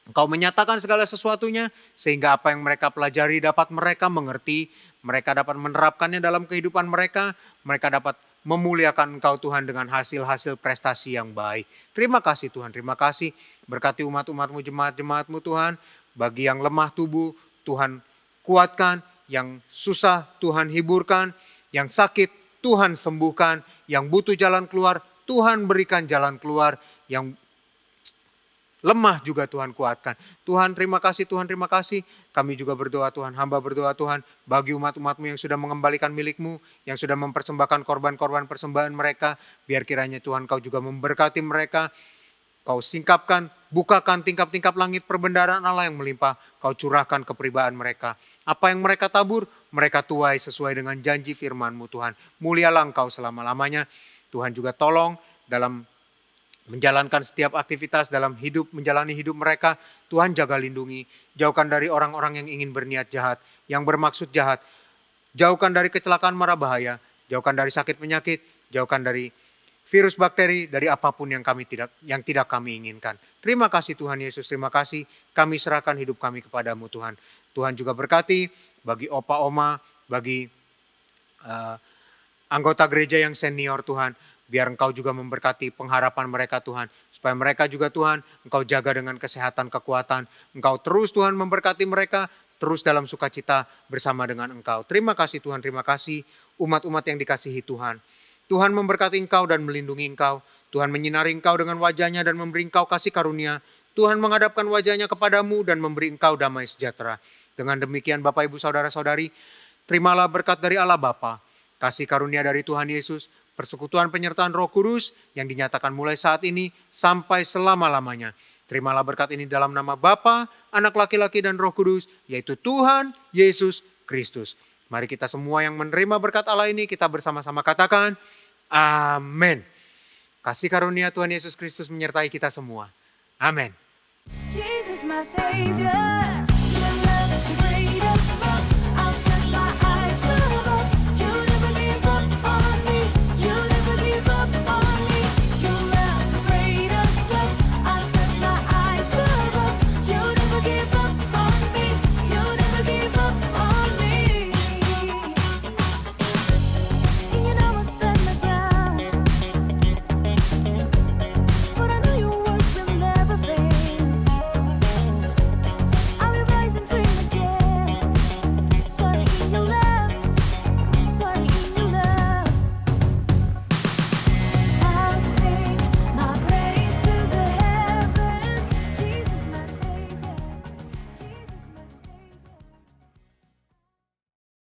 Engkau menyatakan segala sesuatunya, sehingga apa yang mereka pelajari dapat mereka mengerti, mereka dapat menerapkannya dalam kehidupan mereka dapat memuliakan Engkau Tuhan dengan hasil-hasil prestasi yang baik. Terima kasih Tuhan, terima kasih. Berkati umat-umat-Mu, jemaat-jemaat-Mu Tuhan. Bagi yang lemah tubuh, Tuhan kuatkan. Yang susah, Tuhan hiburkan. Yang sakit, Tuhan sembuhkan. Yang butuh jalan keluar, Tuhan berikan jalan keluar. Yang lemah juga Tuhan kuatkan. Tuhan terima kasih, Tuhan terima kasih. Kami juga berdoa Tuhan, hamba berdoa Tuhan. Bagi umat-umat-Mu yang sudah mengembalikan milik-Mu, yang sudah mempersembahkan korban-korban persembahan mereka. Biar kiranya Tuhan Kau juga memberkati mereka. Kau singkapkan, bukakan tingkap-tingkap langit perbendaharaan Allah yang melimpah. Kau curahkan kepribadian mereka. Apa yang mereka tabur, mereka tuai sesuai dengan janji firman-Mu Tuhan. Mulialah Engkau selama-lamanya. Tuhan juga tolong dalam menjalankan setiap aktivitas dalam hidup, menjalani hidup mereka. Tuhan jaga lindungi, jauhkan dari orang-orang yang ingin berniat jahat, yang bermaksud jahat. Jauhkan dari kecelakaan mara bahaya, jauhkan dari sakit penyakit, jauhkan dari virus, bakteri, dari apapun yang tidak kami inginkan. Terima kasih Tuhan Yesus, terima kasih. Kami serahkan hidup kami kepadamu Tuhan. Tuhan juga berkati bagi opa oma, bagi anggota gereja yang senior Tuhan. Biar Engkau juga memberkati pengharapan mereka Tuhan. Supaya mereka juga Tuhan, Engkau jaga dengan kesehatan, kekuatan. Engkau terus Tuhan memberkati mereka, terus dalam sukacita bersama dengan Engkau. Terima kasih Tuhan, terima kasih umat-umat yang dikasihi Tuhan. Tuhan memberkati Engkau dan melindungi Engkau. Tuhan menyinari Engkau dengan wajahnya dan memberi Engkau kasih karunia. Tuhan menghadapkan wajahnya kepadamu dan memberi Engkau damai sejahtera. Dengan demikian Bapak Ibu Saudara-saudari, terimalah berkat dari Allah Bapa, kasih karunia dari Tuhan Yesus, persekutuan penyertaan Roh Kudus yang dinyatakan mulai saat ini sampai selama-lamanya. Terimalah berkat ini dalam nama Bapa, Anak laki-laki dan Roh Kudus, yaitu Tuhan Yesus Kristus. Mari kita semua yang menerima berkat Allah ini, kita bersama-sama katakan, amin. Kasih karunia Tuhan Yesus Kristus menyertai kita semua. Amin. Jesus, my Savior.